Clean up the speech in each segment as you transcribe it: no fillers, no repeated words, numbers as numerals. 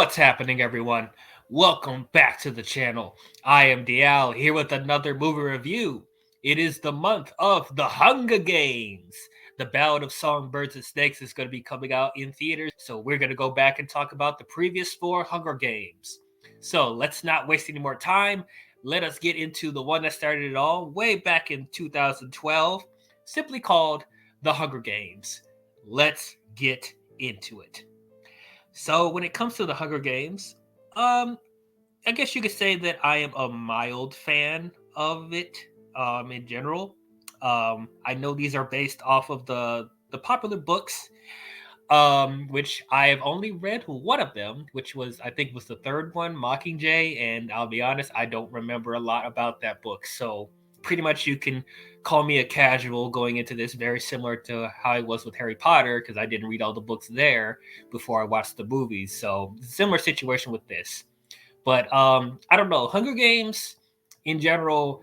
What's happening, everyone? Welcome back to the channel. I am DL here with another movie review. It is the month of The Hunger Games. The Ballad of Songbirds and Snakes is going to be coming out in theaters, so we're going to go back and talk about the previous four Hunger Games. So let's not waste any more time. Let us get into the one that started it all way back in 2012, simply called The Hunger Games. Let's get into it. So when it comes to the Hunger Games, um, I guess you could say that I am a mild fan of it. In general, I know these are based off of the popular books, which I have only read one of them, which was I think was the third one, Mockingjay, and I'll be honest, I don't remember a lot about that book. So pretty much you can call me a casual going into this, very similar to how I was with Harry Potter because I didn't read all the books there before I watched the movies. So similar situation with this. But I don't know, Hunger Games in general,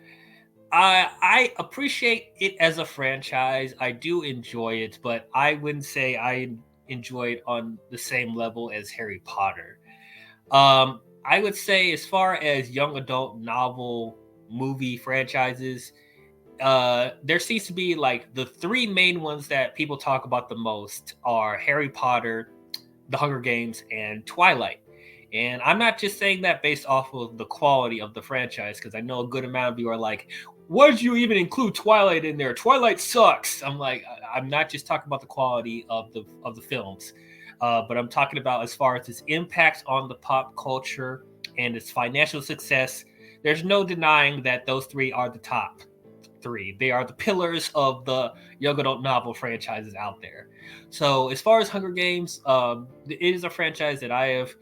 I appreciate it as a franchise. I do enjoy it, but I wouldn't say I enjoy it on the same level as Harry Potter. I would say as far as young adult novel movie franchises, there seems to be like the three main ones that people talk about the most are Harry Potter, The Hunger Games, and Twilight. And I'm not just saying that based off of the quality of the franchise, because I know a good amount of you are like, "Why did you even include Twilight in there? Twilight sucks." I'm like, I'm not just talking about the quality of the films, but I'm talking about as far as its impact on the pop culture and its financial success. There's no denying that those three are the top three. They are the pillars of the young adult novel franchises out there. So as far as Hunger Games, it is a franchise that I have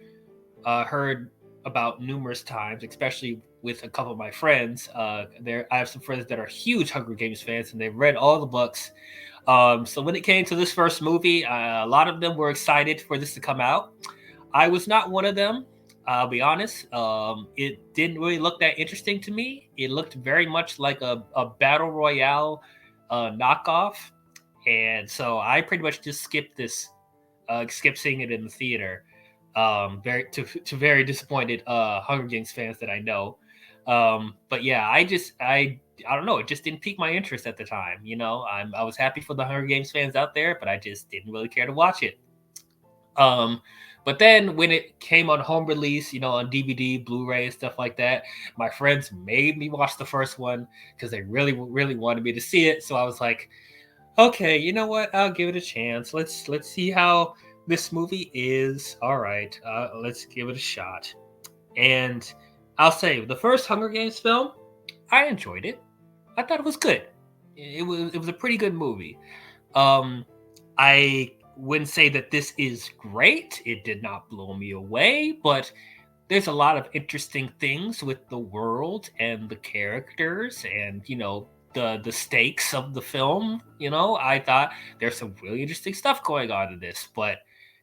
heard about numerous times, especially with a couple of my friends. I have some friends that are huge Hunger Games fans, and they've read all the books. So when it came to this first movie, a lot of them were excited for this to come out. I was not one of them. I'll be honest. It didn't really look that interesting to me. It looked very much like a battle royale knockoff, and so I pretty much just skipped this, skipped seeing it in the theater. To very disappointed Hunger Games fans that I know. But yeah, I don't know. It just didn't pique my interest at the time. I was happy for the Hunger Games fans out there, but I just didn't really care to watch it. Um, but then when it came on home release, on DVD, Blu-ray, and stuff like that, my friends made me watch the first one because they really, really wanted me to see it. So I was like, okay, you know what? I'll give it a chance. Let's see how this movie is. All right, let's give it a shot. And I'll say the first Hunger Games film, I enjoyed it. I thought it was good. It was a pretty good movie. I wouldn't say that this is great. It did not blow me away, but there's a lot of interesting things with the world and the characters and the stakes of the film. I thought there's some really interesting stuff going on in this, but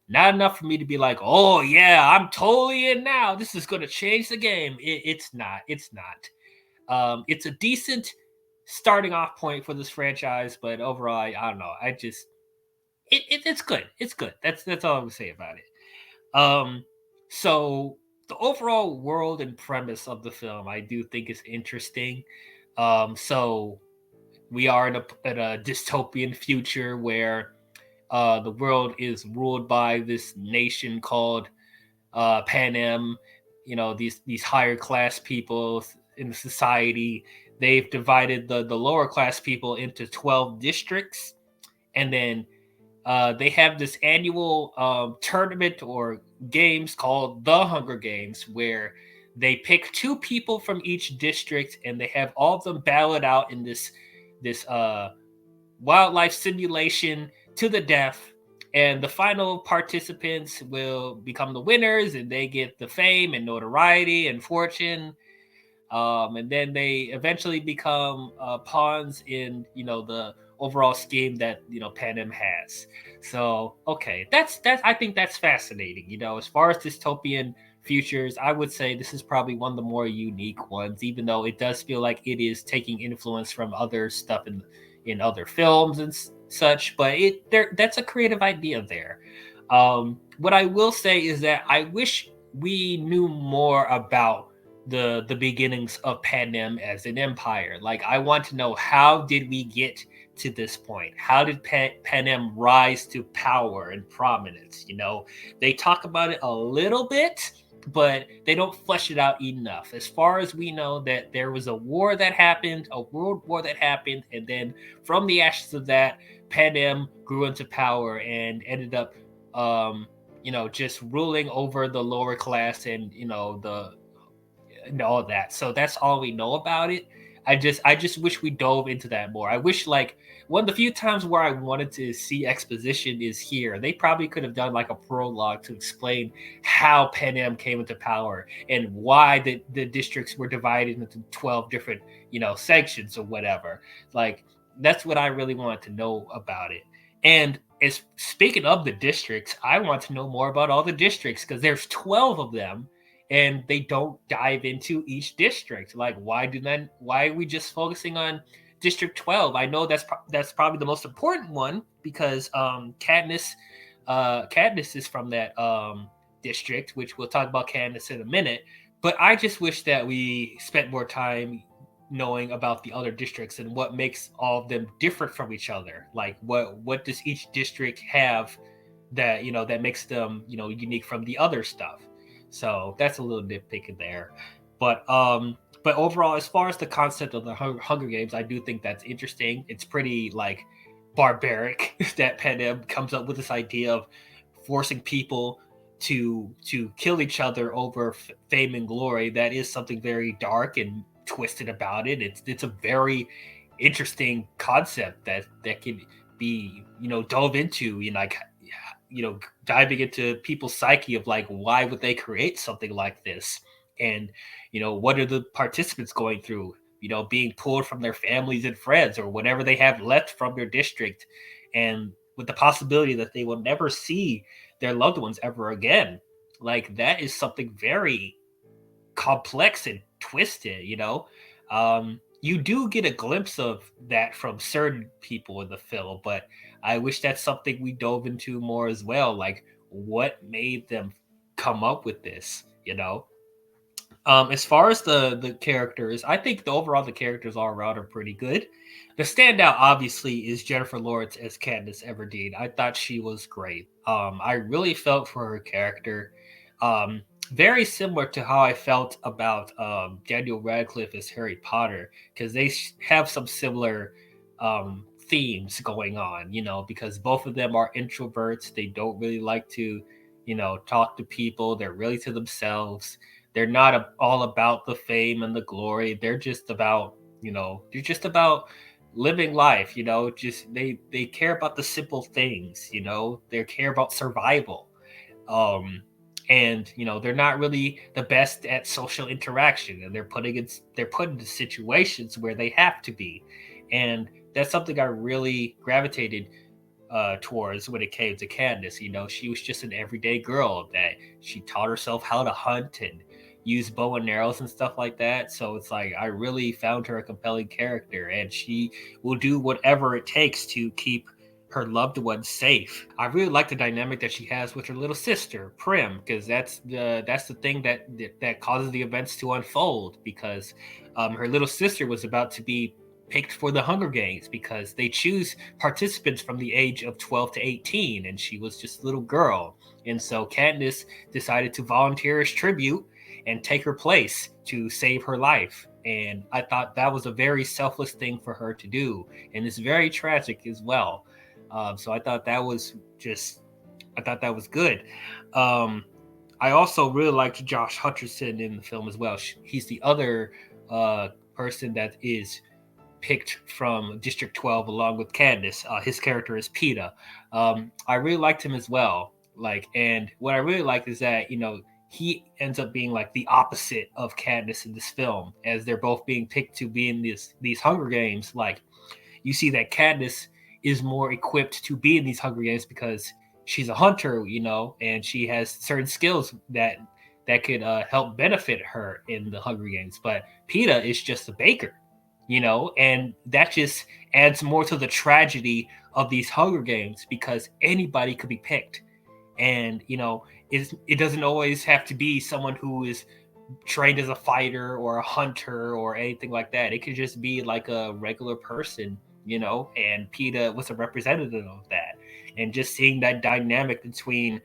not enough for me to be like, oh yeah, I'm totally in now. This is going to change the game. It's not. It's not. It's a decent starting off point for this franchise, but overall, I don't know. It's good. It's good. That's all I would say about it. So the overall world and premise of the film, I do think is interesting. So we are in a dystopian future where the world is ruled by this nation called Panem. These higher class people in society. They've divided the lower class people into 12 districts, and then they have this annual tournament or games called the Hunger Games, where they pick two people from each district, and they have all of them battled out in this wildlife simulation to the death. And the final participants will become the winners, and they get the fame and notoriety and fortune. And then they eventually become pawns in the overall scheme that Panem has. So okay, that's I think that's fascinating. As far as dystopian futures, I would say this is probably one of the more unique ones, even though it does feel like it is taking influence from other stuff in other films and such. But that's a creative idea there. What I will say is that I wish we knew more about the beginnings of Panem as an empire. Like, I want to know, how did we get to this point? How did Panem rise to power and prominence? They talk about it a little bit, but they don't flesh it out enough. As far as we know, that there was a war that happened, a world war that happened, and then from the ashes of that, Panem grew into power and ended up just ruling over the lower class and the and all that. So that's all we know about it. I just wish we dove into that more. I wish, like, one of the few times where I wanted to see exposition is here. They probably could have done like a prologue to explain how Panem came into power and why the districts were divided into 12 different, sections or whatever. Like, that's what I really wanted to know about it. And as speaking of the districts, I want to know more about all the districts because there's 12 of them and they don't dive into each district. Like, why are we just focusing on District 12? I know that's probably the most important one because Katniss is from that district, which we'll talk about Katniss in a minute. But I just wish that we spent more time knowing about the other districts and what makes all of them different from each other. Like, what does each district have that that makes them unique from the other stuff. So that's a little nitpicking there. But overall, as far as the concept of the Hunger Games, I do think that's interesting. It's pretty, like, barbaric that Panem comes up with this idea of forcing people to kill each other over fame and glory. That is something very dark and twisted about it. It's a very interesting concept that can be dove into, like, diving into people's psyche of, like, why would they create something like this, and what are the participants going through, being pulled from their families and friends or whatever they have left from their district, and with the possibility that they will never see their loved ones ever again. Like, that is something very complex and twisted. You do get a glimpse of that from certain people in the film, but I wish that's something we dove into more as well. Like, what made them come up with this? As far as the characters, I think the characters all around are pretty good. The standout, obviously, is Jennifer Lawrence as Candace Everdeen. I thought she was great. I really felt for her character. Very similar to how I felt about Daniel Radcliffe as Harry Potter, because they have some similar themes going on. Because both of them are introverts. They don't really like to, talk to people. They're really to themselves. They're not all about the fame and the glory. They're just about living life. Just they care about the simple things. They care about survival. Um, and they're not really the best at social interaction, and they're put into situations where they have to be, and that's something I really gravitated towards when it came to Candace. She was just an everyday girl that she taught herself how to hunt and use bow and arrows and stuff like that. So it's like I really found her a compelling character, and she will do whatever it takes to keep her loved ones safe. I really like the dynamic that she has with her little sister, Prim, because that's the thing that causes the events to unfold. Because her little sister was about to be picked for the Hunger Games because they choose participants from the age of 12 to 18, and she was just a little girl. And so Katniss decided to volunteer as tribute and take her place to save her life. And I thought that was a very selfless thing for her to do, and it's very tragic as well. So I thought that was good. Um, I also really liked Josh Hutcherson in the film as well. He's the other person that is picked from District 12 along with Candace. His character is Peta. I really liked him as well. Like, and what I really liked is that he ends up being like the opposite of Candace in this film, as they're both being picked to be in these Hunger Games. Like, you see that Katniss is more equipped to be in these Hunger Games because she's a hunter, and she has certain skills that could help benefit her in the Hunger Games. But Peta is just a baker, and that just adds more to the tragedy of these Hunger Games because anybody could be picked. And it doesn't always have to be someone who is trained as a fighter or a hunter or anything like that. It could just be like a regular person, and PETA was a representative of that. And just seeing that dynamic between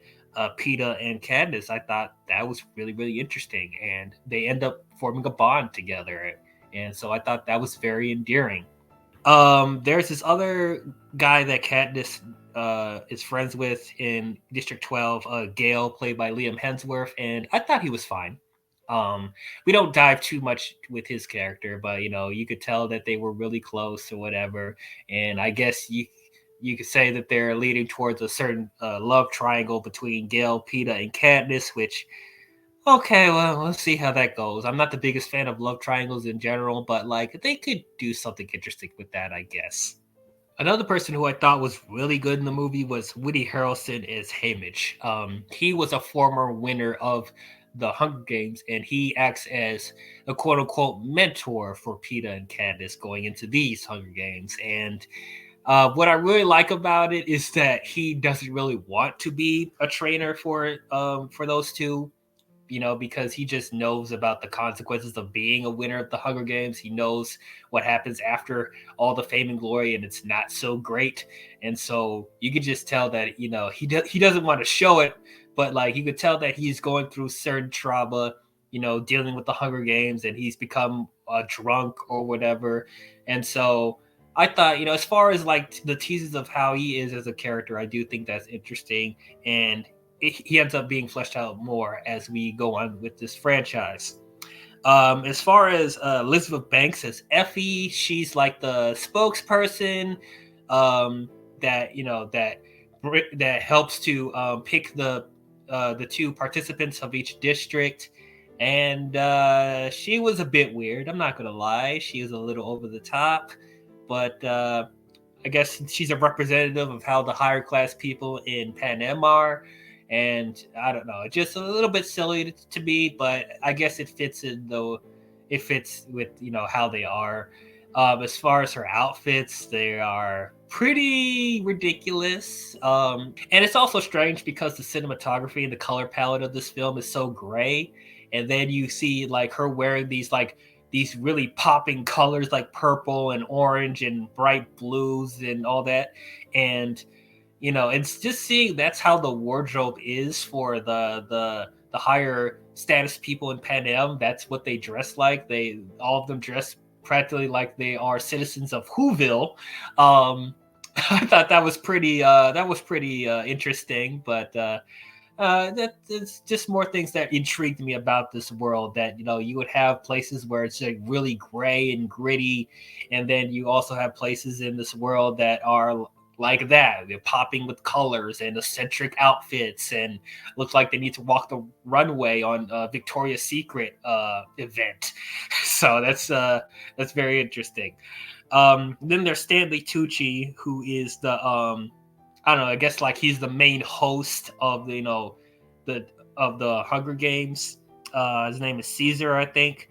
PETA and Candace, I thought that was really, really interesting. And they end up forming a bond together. And so I thought that was very endearing. There's this other guy that Katniss is friends with in District 12, Gale, played by Liam Hemsworth, and I thought he was fine. We don't dive too much with his character, but you could tell that they were really close or whatever. And I guess you could say that they're leading towards a certain love triangle between Gale, PETA, and Katniss, which okay, well, let's see how that goes. I'm not the biggest fan of love triangles in general, but like they could do something interesting with that, I guess. Another person who I thought was really good in the movie was Woody Harrelson as Haymitch. He was a former winner of the Hunger Games, and he acts as a quote unquote mentor for PETA and Candace going into these Hunger Games. And what I really like about it is that he doesn't really want to be a trainer for those two, because he just knows about the consequences of being a winner of the Hunger Games. He knows what happens after all the fame and glory, and it's not so great. And so you could just tell that he doesn't want to show it, but like you could tell that he's going through certain trauma, dealing with the Hunger Games, and he's become a drunk or whatever. And so I thought, as far as like the teases of how he is as a character, I do think that's interesting. And he ends up being fleshed out more as we go on with this franchise. As far as Elizabeth Banks as Effie, she's like the spokesperson that that helps to pick the two participants of each district. And she was a bit weird. I'm not gonna lie, she was a little over the top, but I guess she's a representative of how the higher class people in Panem are. And I don't know, just a little bit silly to me, but I guess it fits in though. It fits with how they are. As far as her outfits, they are pretty ridiculous. And it's also strange because the cinematography and the color palette of this film is so gray, and then you see like her wearing these really popping colors like purple and orange and bright blues and all that. And it's just seeing that's how the wardrobe is for the higher status people in Panem. That's what they dress like. They all of them dress practically like they are citizens of Whoville. I thought that was pretty interesting, but that's just more things that intrigued me about this world. That you would have places where it's like really gray and gritty, and then you also have places in this world that are like that. They're popping with colors and eccentric outfits, and looks like they need to walk the runway on a Victoria's Secret event. So that's very interesting. Then there's Stanley Tucci, who is the I don't know, I guess like he's the main host of the Hunger Games. His name is Caesar, I think.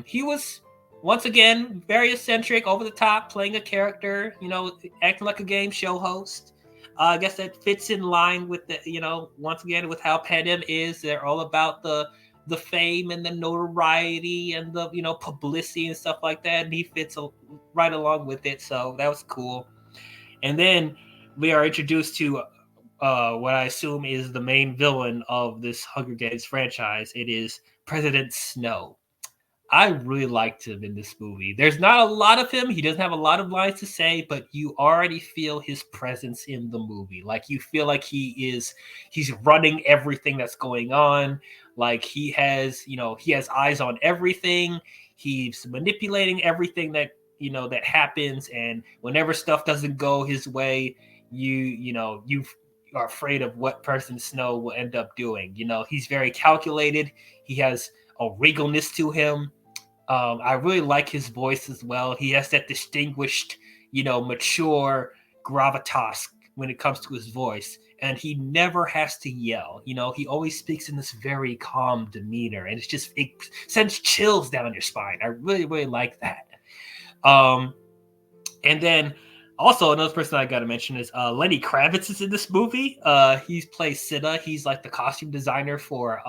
He was once again very eccentric, over the top, playing a character, acting like a game show host. I guess that fits in line with the, once again with how Panem is. They're all about the fame and the notoriety and the publicity and stuff like that, and he fits right along with it. So that was cool. And then we are introduced to what I assume is the main villain of this Hunger Games franchise. It is President Snow. I really liked him in this movie. There's not a lot of him. He doesn't have a lot of lines to say, but you already feel his presence in the movie. Like you feel like he's running everything that's going on. Like he has eyes on everything. He's manipulating everything that happens, and whenever stuff doesn't go his way, you are afraid of what President Snow will end up doing. He's very calculated. He has a regalness to him. I really like his voice as well. He has that distinguished, mature gravitas when it comes to his voice, and he never has to yell. He always speaks in this very it sends chills down your spine. I really, really like that. And then Also, another person I got to mention is Lenny Kravitz is in this movie. He plays Sitta. He's like the costume designer for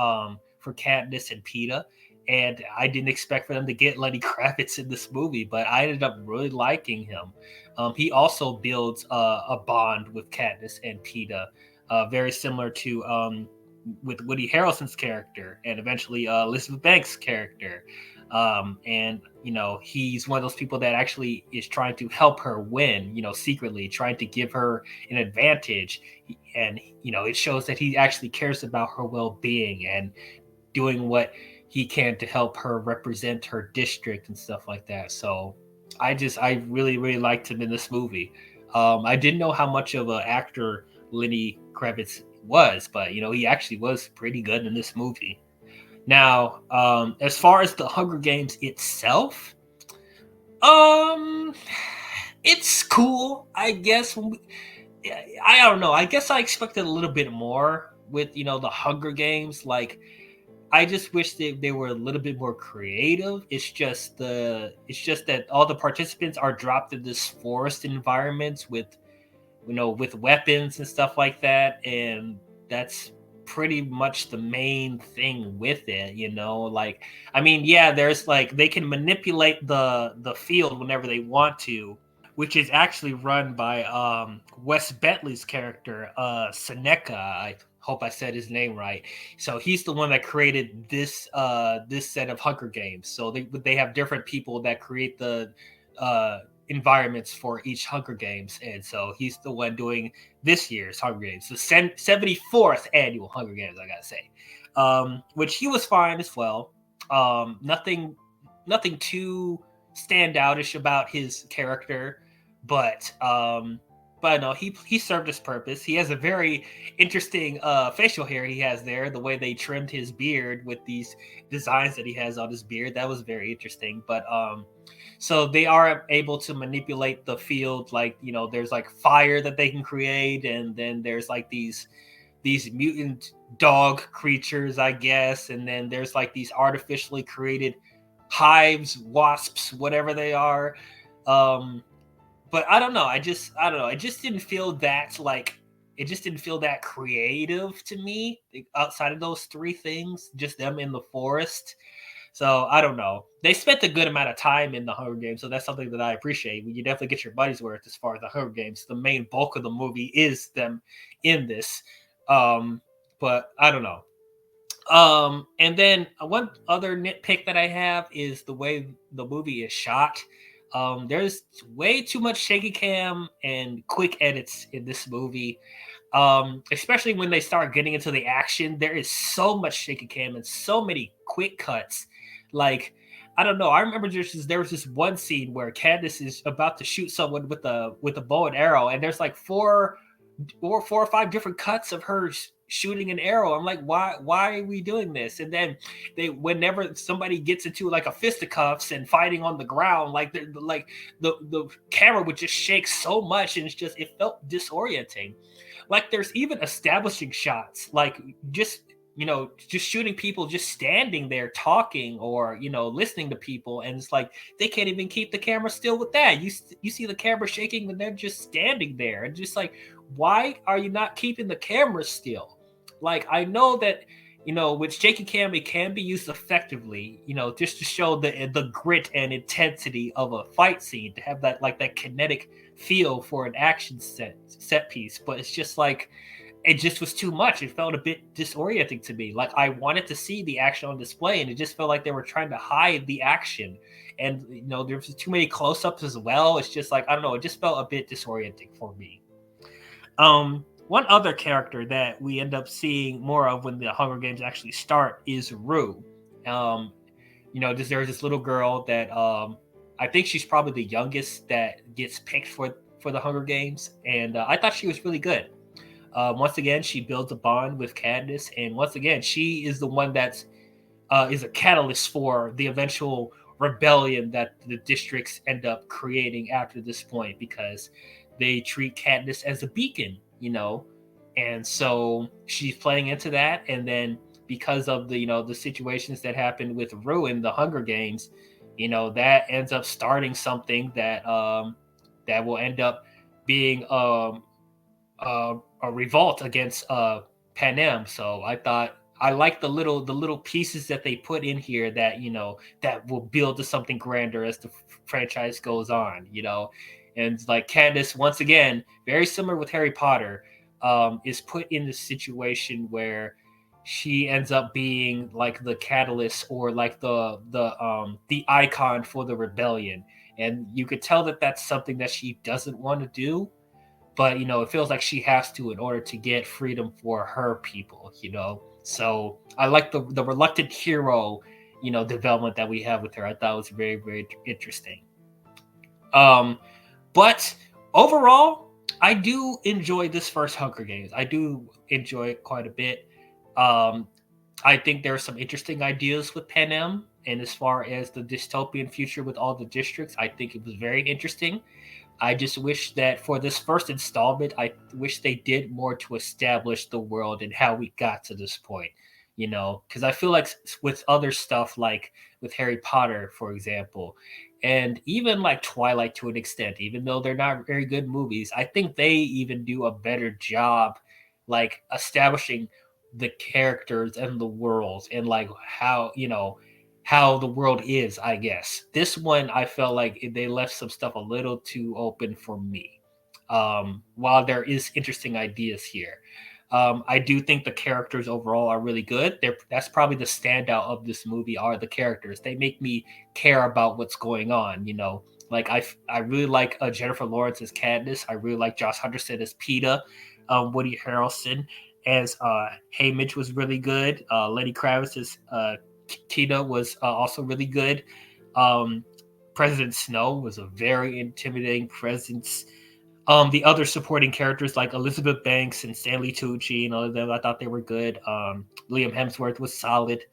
Katniss and Peeta. And I didn't expect for them to get Lenny Kravitz in this movie, but I ended up really liking him. He also builds a bond with Katniss and Peeta, very similar to with Woody Harrelson's character and eventually Elizabeth Banks' character. And he's one of those people that actually is trying to help her win, secretly trying to give her an advantage. And it shows that he actually cares about her well-being and doing what he can to help her represent her district and stuff like that. So I really really liked him in this movie. I didn't know how much of an actor Lenny Kravitz was, but he actually was pretty good in this movie. Now, as far as the Hunger Games itself, um, it's cool, I guess. I don't know. I guess I expected a little bit more with the Hunger Games. Like, I just wish they were a little bit more creative. It's just that all the participants are dropped in this forest environment with weapons and stuff like that, and that's pretty much the main thing with it. Like, I mean, yeah, there's like they can manipulate the field whenever they want to, which is actually run by Wes Bentley's character, Seneca. I hope I said his name right. So he's the one that created this set of Hunger Games. So they have different people that create the environments for each Hunger Games, and so he's the one doing this year's Hunger Games, the 74th annual Hunger Games, I gotta say, which he was fine as well. Nothing too standoutish about his character, but no, he served his purpose. He has a very interesting facial hair he has there. The way they trimmed his beard with these designs that he has on his beard, that was very interesting. But so they are able to manipulate the field. Like there's like fire that they can create, and then there's like these mutant dog creatures, I guess, and then there's like these artificially created hives, wasps, whatever they are. But I don't know. I don't know. It just didn't feel that creative to me outside of those three things, just them in the forest. So I don't know. They spent a good amount of time in the Hunger Games, so that's something that I appreciate. You definitely get your money's worth as far as the Hunger Games. The main bulk of the movie is them in this. But I don't know. And then one other nitpick that I have is the way the movie is shot. There's way too much shaky cam and quick edits in this movie. Especially when they start getting into the action, there is so much shaky cam and so many quick cuts. Like, I don't know. I remember there was this one scene where Candace is about to shoot someone with a bow and arrow, and there's like four or five different cuts of her shooting an arrow. I'm like, why are we doing this? And then whenever somebody gets into like a fisticuffs and fighting on the ground, like the camera would just shake so much, and it felt disorienting. Like, there's even establishing shots, like just shooting people just standing there talking or listening to people, and it's like they can't even keep the camera still with that. You see the camera shaking and they're just standing there, and just like, why are you not keeping the camera still? Like, I know that with shaky cam it can be used effectively, just to show the grit and intensity of a fight scene, to have that kinetic feel for an action set piece. But it's just like, it just was too much. It felt a bit disorienting to me. Like, I wanted to see the action on display, and it just felt like they were trying to hide the action. And there was too many close-ups as well. It's just like, I don't know, it just felt a bit disorienting for me. One other character that we end up seeing more of when the Hunger Games actually start is Rue. There's this little girl that I think she's probably the youngest that gets picked for the Hunger Games, and I thought she was really good. Once again, she builds a bond with Katniss, and once again, she is the one that is a catalyst for the eventual rebellion that the districts end up creating after this point, because they treat Katniss as a beacon, and so she's playing into that. And then because of the situations that happened with Rue in the Hunger Games, that ends up starting something that will end up being a revolt against Panem. So I thought I like the little pieces that they put in here that that will build to something grander as the franchise goes on. And like Candace, once again, very similar with Harry Potter, is put in the situation where she ends up being like the catalyst or like the icon for the rebellion, and you could tell that that's something that she doesn't want to do, but it feels like she has to in order to get freedom for her people. So I like the reluctant hero development that we have with her. I thought it was very, very interesting. But overall, I do enjoy this first Hunger Games. I do enjoy it quite a bit. um I think there are some interesting ideas with Panem, and as far as the dystopian future with all the districts, I think it was very interesting. I just wish that for this first installment, I wish they did more to establish the world and how we got to this point. Because I feel like with other stuff, like with Harry Potter, for example, and even like Twilight to an extent, even though they're not very good movies, I think they even do a better job, like establishing the characters and the world and like how the world is, I guess. This one, I felt like they left some stuff a little too open for me. While there is interesting ideas here, I do think the characters overall are really good. That's probably the standout of this movie are the characters. They make me care about what's going on. Like I really like Jennifer Lawrence as Katniss. I really like Josh Hutcherson as Peeta. Woody Harrelson as Haymitch was really good. Lenny Kravitz as Tina was also really good. Um, President Snow was a very intimidating presence. The other supporting characters like Elizabeth Banks and Stanley Tucci and all of them, I thought they were good. Liam Hemsworth was solid.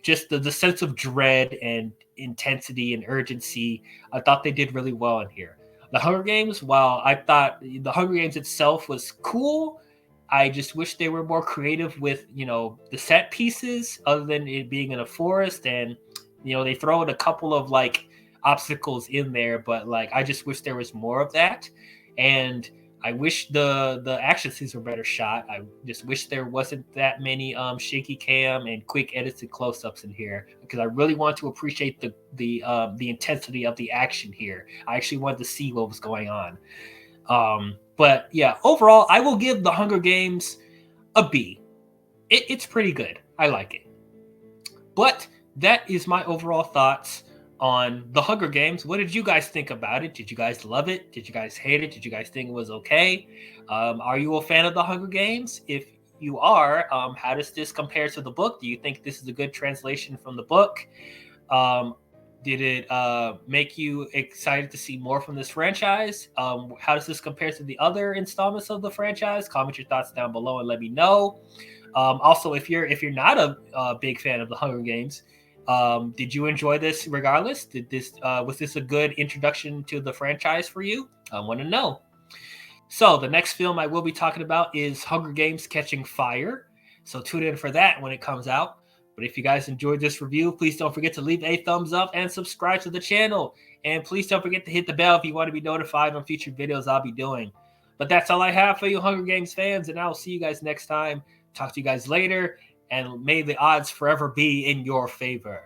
Just the sense of dread and intensity and urgency, I thought they did really well in here. The Hunger Games, while I thought the Hunger Games itself was cool, I just wish they were more creative with the set pieces, other than it being in a forest, and they throw in a couple of like obstacles in there, but like I just wish there was more of that. And I wish the action scenes were better shot. I just wish there wasn't that many shaky cam and quick edited close-ups in here, because I really want to appreciate the intensity of the action here. I actually wanted to see what was going on. But yeah, overall, I will give the Hunger Games a B. It's pretty good. I like it. But that is my overall thoughts on the Hunger Games. What did you guys think about it? Did you guys love it? Did you guys hate it? Did you guys think it was okay? Are you a fan of the Hunger Games? If you are, how does this compare to the book? Do you think this is a good translation from the book? Did it make you excited to see more from this franchise? How does this compare to the other installments of the franchise? Comment your thoughts down below and let me know. Also, if you're not a big fan of the Hunger Games, did you enjoy this regardless? Was this a good introduction to the franchise for you? I want to know. So the next film I will be talking about is Hunger Games: Catching Fire. So tune in for that when it comes out. But if you guys enjoyed this review, please don't forget to leave a thumbs up and subscribe to the channel. And please don't forget to hit the bell if you want to be notified on future videos I'll be doing. But that's all I have for you Hunger Games fans, and I'll see you guys next time. Talk to you guys later, and may the odds forever be in your favor.